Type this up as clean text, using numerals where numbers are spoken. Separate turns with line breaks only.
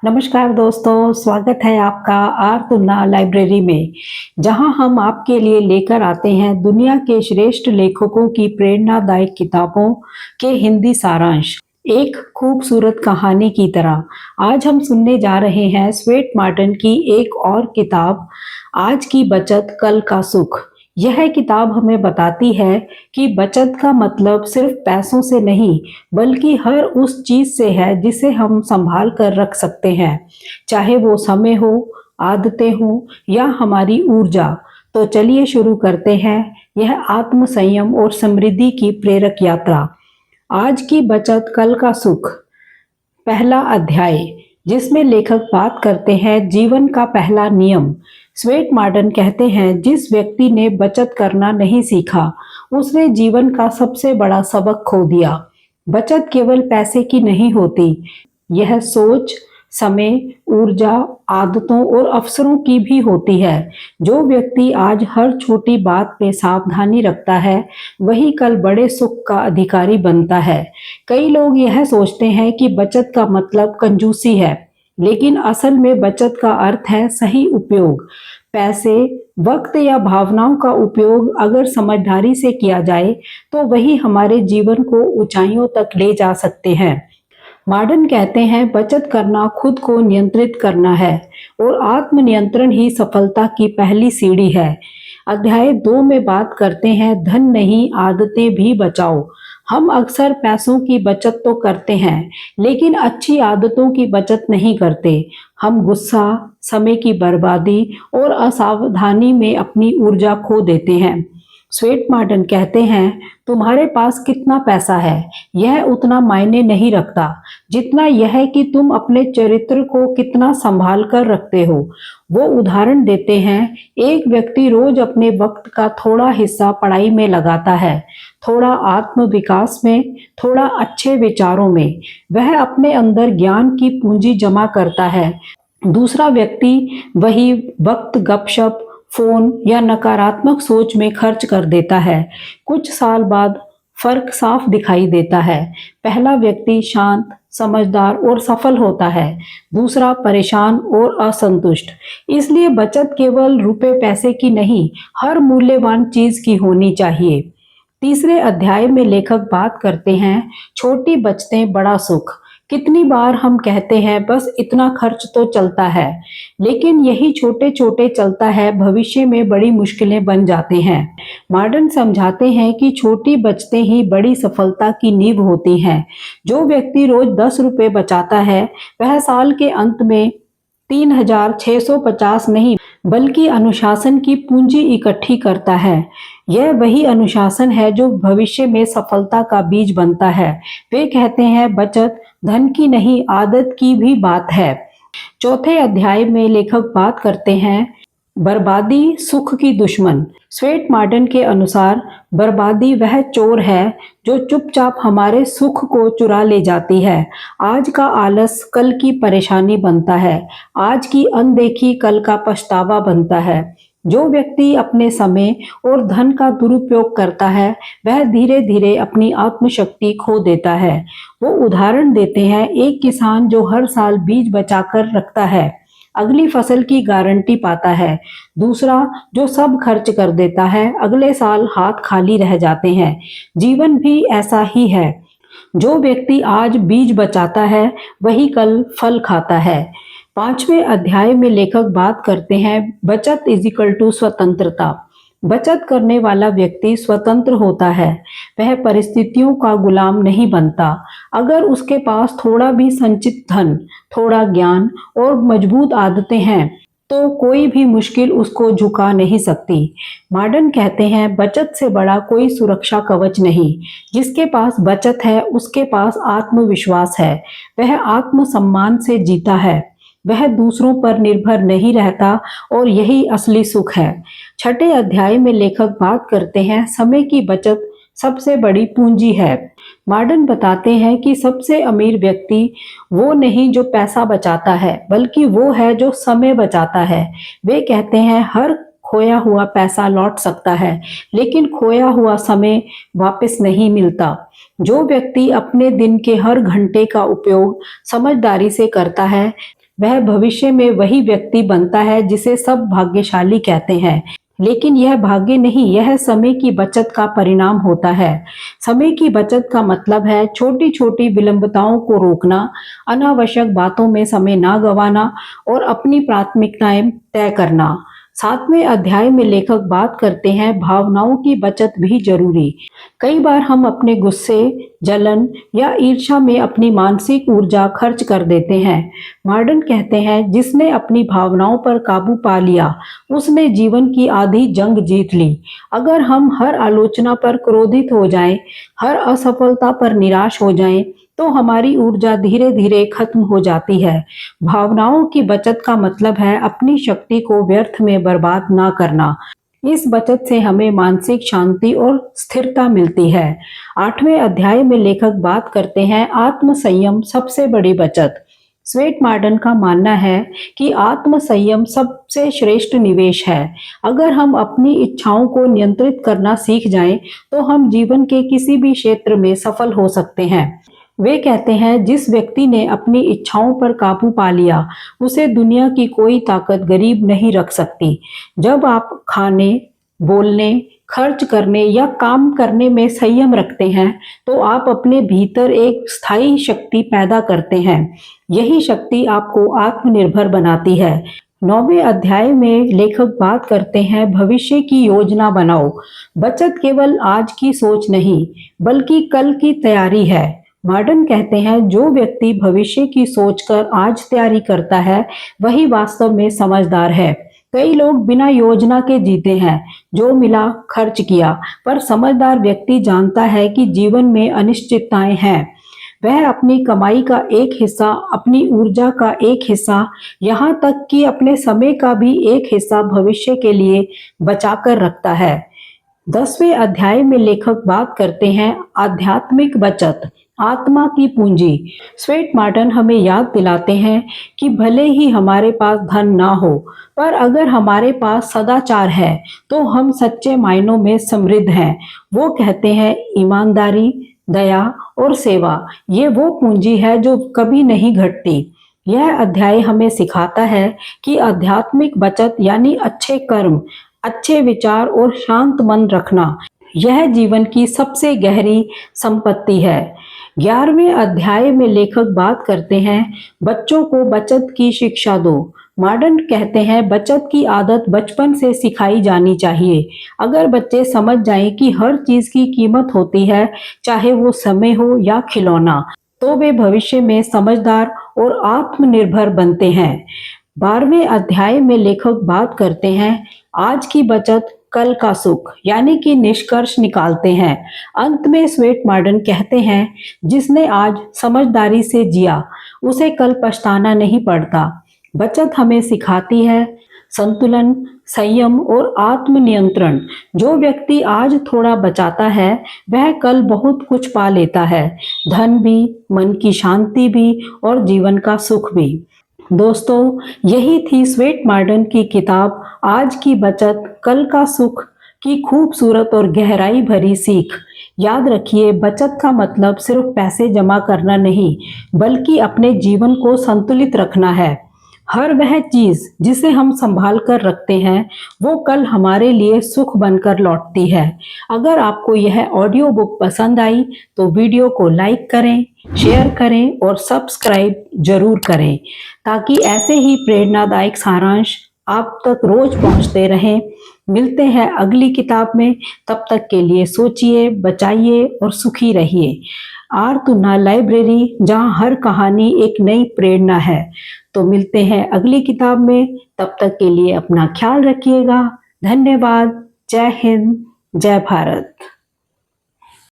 नमस्कार दोस्तों, स्वागत है आपका आरतुन्ना लाइब्रेरी में, जहां हम आपके लिए लेकर आते हैं दुनिया के श्रेष्ठ लेखकों की प्रेरणादायक किताबों के हिंदी सारांश, एक खूबसूरत कहानी की तरह। आज हम सुनने जा रहे हैं स्वेट मार्टिन की एक और किताब, आज की बचत कल का सुख। यह किताब हमें बताती है कि बचत का मतलब सिर्फ पैसों से नहीं, बल्कि हर उस चीज से है जिसे हम संभाल कर रख सकते हैं, चाहे वो समय हो, आदतें हो या हमारी ऊर्जा। तो चलिए शुरू करते हैं यह आत्म संयम और समृद्धि की प्रेरक यात्रा। आज की बचत कल का सुख, पहला अध्याय, जिसमें लेखक बात करते हैं जीवन का पहला नियम। स्वेट मार्टिन कहते हैं, जिस व्यक्ति ने बचत करना नहीं सीखा, उसने जीवन का सबसे बड़ा सबक खो दिया। बचत केवल पैसे की नहीं होती, यह सोच, समय, ऊर्जा, आदतों और अवसरों की भी होती है। जो व्यक्ति आज हर छोटी बात पे सावधानी रखता है, वही कल बड़े सुख का अधिकारी बनता है। कई लोग यह सोचते हैं कि बचत का मतलब कंजूसी है, लेकिन असल में बचत का अर्थ है सही उपयोग। पैसे, वक्त या भावनाओं का उपयोग अगर समझदारी से किया जाए, तो वही हमारे जीवन को ऊंचाइयों तक ले जा सकते हैं। मार्टिन कहते हैं, बचत करना खुद को नियंत्रित करना है और आत्मनियंत्रण ही सफलता की पहली सीढ़ी है। अध्याय 2 में बात करते हैं, धन नहीं, आदतें भी बचाओ। हम अक्सर पैसों की बचत तो करते हैं, लेकिन अच्छी आदतों की बचत नहीं करते। हम गुस्सा, समय की बर्बादी और असावधानी में अपनी ऊर्जा खो देते हैं। स्वेट मार्टिन कहते हैं, तुम्हारे पास कितना पैसा है, यह उतना मायने नहीं रखता, जितना यह कि तुम अपने चरित्र को कितना संभाल कर रखते हो। वो उदाहरण देते हैं, एक व्यक्ति रोज अपने वक्त का थोड़ा हिस्सा पढ़ाई में लगाता है, थोड़ा आत्म विकास में, थोड़ा अच्छे विचारों में। वह अपने अंदर ज्ञान की पूंजी जमा करता है। दूसरा व्यक्ति वही वक्त गपशप, फोन या नकारात्मक सोच में खर्च कर देता है। कुछ साल बाद फर्क साफ दिखाई देता है। पहला व्यक्ति शांत, समझदार और सफल होता है, दूसरा परेशान और असंतुष्ट। इसलिए बचत केवल रुपए पैसे की नहीं, हर मूल्यवान चीज की होनी चाहिए। तीसरे अध्याय में लेखक बात करते हैं, छोटी बचतें बड़ा सुख। कितनी बार हम कहते हैं बस इतना खर्च तो चलता है, लेकिन यही छोटे छोटे चलता है भविष्य में बड़ी मुश्किलें बन जाते हैं। मार्टिन समझाते हैं कि छोटी बचतें ही बड़ी सफलता की नींव होती हैं। जो व्यक्ति रोज 10 रुपए बचाता है, वह साल के अंत में 3650 नहीं, बल्कि अनुशासन की पूंजी इकट्ठी करता है। यह वही अनुशासन है जो भविष्य में सफलता का बीज बनता है। वे कहते हैं, बचत धन की नहीं, आदत की भी बात है। चौथे अध्याय में लेखक बात करते हैं, बर्बादी सुख की दुश्मन। स्वेट मार्टिन के अनुसार बर्बादी वह चोर है जो चुपचाप हमारे सुख को चुरा ले जाती है। आज का आलस कल की परेशानी बनता है, आज की अनदेखी कल का पछतावा बनता है। जो व्यक्ति अपने समय और धन का दुरुपयोग करता है, वह धीरे धीरे अपनी आत्मशक्ति खो देता है। वो उदाहरण देते हैं, एक किसान जो हर साल बीज बचाकर रखता है, अगली फसल की गारंटी पाता है। दूसरा जो सब खर्च कर देता है, अगले साल हाथ खाली रह जाते हैं। जीवन भी ऐसा ही है। जो व्यक्ति आज बीज बचाता है, वही कल फल खाता है। 5वें अध्याय में लेखक बात करते हैं, बचत इज इक्वल टू स्वतंत्रता। बचत करने वाला व्यक्ति स्वतंत्र होता है, वह परिस्थितियों का गुलाम नहीं बनता। अगर उसके पास थोड़ा भी संचित धन, थोड़ा ज्ञान और मजबूत आदतें हैं, तो कोई भी मुश्किल उसको झुका नहीं सकती। मार्टिन कहते हैं, बचत से बड़ा कोई सुरक्षा कवच नहीं। जिसके पास बचत है, उसके पास आत्मविश्वास है, वह आत्मसम्मान से जीता है, वह दूसरों पर निर्भर नहीं रहता, और यही असली सुख है। छठे अध्याय में लेखक बात करते हैं, समय की बचत सबसे बड़ी पूंजी है। मार्टिन बताते हैं कि सबसे अमीर व्यक्ति वो नहीं जो पैसा बचाता है, बल्कि वो है जो समय बचाता है। वे कहते हैं, हर खोया हुआ पैसा लौट सकता है, लेकिन खोया हुआ समय वापस नहीं मिलता। जो व्यक्ति अपने दिन के हर घंटे का उपयोग समझदारी से करता है, वह भविष्य में वही व्यक्ति बनता है जिसे सब भाग्यशाली कहते हैं। लेकिन यह भाग्य नहीं, यह समय की बचत का परिणाम होता है। समय की बचत का मतलब है छोटी छोटी विलंबताओं को रोकना, अनावश्यक बातों में समय ना गंवाना और अपनी प्राथमिकताएं तय करना। 7वें अध्याय में लेखक बात करते हैं भावनाओं की बचत भी जरूरी। कई बार हम अपने गुस्से, जलन या ईर्ष्या में अपनी मानसिक ऊर्जा खर्च कर देते हैं। मॉर्डन कहते हैं जिसने अपनी भावनाओं पर काबू पा लिया, उसने जीवन की आधी जंग जीत ली। अगर हम हर आलोचना पर क्रोधित हो जाएं, हर असफलता पर निराश हो जाएं, तो हमारी ऊर्जा धीरे धीरे खत्म हो जाती है। भावनाओं की बचत का मतलब है अपनी शक्ति को व्यर्थ में बर्बाद ना करना। इस बचत से हमें मानसिक शांति और स्थिरता मिलती है। 8वें अध्याय में लेखक बात करते हैं आत्म संयम सबसे बड़ी बचत। स्वेट मॉर्डन का मानना है कि आत्म संयम सबसे श्रेष्ठ निवेश है। अगर हम अपनी इच्छाओं को नियंत्रित करना सीख जाएं, तो हम जीवन के किसी भी क्षेत्र में सफल हो सकते हैं। वे कहते हैं जिस व्यक्ति ने अपनी इच्छाओं पर काबू पा लिया, उसे दुनिया की कोई ताकत गरीब नहीं रख सकती। जब आप खाने, बोलने, खर्च करने या काम करने में संयम रखते हैं, तो आप अपने भीतर एक स्थायी शक्ति पैदा करते हैं। यही शक्ति आपको आत्मनिर्भर बनाती है। 9वें अध्याय में लेखक बात करते हैं भविष्य की योजना बनाओ। बचत केवल आज की सोच नहीं, बल्कि कल की तैयारी है। मॉर्डन कहते हैं जो व्यक्ति भविष्य की सोचकर आज तैयारी करता है, वही वास्तव में समझदार है। कई लोग बिना योजना के जीते हैं, जो मिला खर्च किया, पर समझदार व्यक्ति जानता है कि जीवन में अनिश्चितताएं हैं। वह अपनी कमाई का एक हिस्सा, अपनी ऊर्जा का एक हिस्सा, यहाँ तक कि अपने समय का भी एक हिस्सा भविष्य के लिए बचाकर रखता है। 10वें अध्याय में लेखक बात करते हैं आध्यात्मिक बचत, आत्मा की पूंजी। स्वेट मॉर्डन हमें याद दिलाते हैं कि भले ही हमारे पास धन ना हो, पर अगर हमारे पास सदाचार है, तो हम सच्चे मायनों में समृद्ध हैं। वो कहते हैं ईमानदारी, दया और सेवा, ये वो पूंजी है जो कभी नहीं घटती। यह अध्याय हमें सिखाता है कि आध्यात्मिक बचत यानी अच्छे कर्म, अच्छे विचार और शांत मन रखना, यह जीवन की सबसे गहरी संपत्ति है। 11वें अध्याय में लेखक बात करते हैं बच्चों को बचत की शिक्षा दो। मॉर्डन कहते हैं बचत की आदत बचपन से सिखाई जानी चाहिए। अगर बच्चे समझ जाएं कि हर चीज की कीमत होती है, चाहे वो समय हो या खिलौना, तो वे भविष्य में समझदार और आत्मनिर्भर बनते हैं। 12वें अध्याय में लेखक बात करते हैं आज की बचत कल का सुख, यानी कि निष्कर्ष निकालते हैं। अंत में स्वेट मॉर्डन कहते हैं जिसने आज समझदारी से जिया, उसे कल पछताना नहीं पड़ता। बचत हमें सिखाती है संतुलन, संयम और आत्मनियंत्रण। जो व्यक्ति आज थोड़ा बचाता है, वह कल बहुत कुछ पा लेता है, धन भी, मन की शांति भी और जीवन का सुख भी। दोस्तों, यही थी स्वेट मॉर्डन की किताब आज की बचत कल का सुख की खूबसूरत और गहराई भरी सीख। याद रखिए, बचत का मतलब सिर्फ पैसे जमा करना नहीं, बल्कि अपने जीवन को संतुलित रखना है। हर वह चीज जिसे हम संभाल कर रखते हैं, वो कल हमारे लिए सुख बनकर लौटती है। अगर आपको यह ऑडियो बुक पसंद आई, तो वीडियो को लाइक करें, शेयर करें और सब्सक्राइब जरूर करें, ताकि ऐसे ही प्रेरणादायक सारांश आप तक रोज पहुंचते रहें। मिलते हैं अगली किताब में, तब तक के लिए सोचिए, बचाइए और सुखी रहिए। आर तुन्ना लाइब्रेरी, जहां हर कहानी एक नई प्रेरणा है। तो मिलते हैं अगली किताब में, तब तक के लिए अपना ख्याल रखिएगा। धन्यवाद। जय हिंद, जय भारत।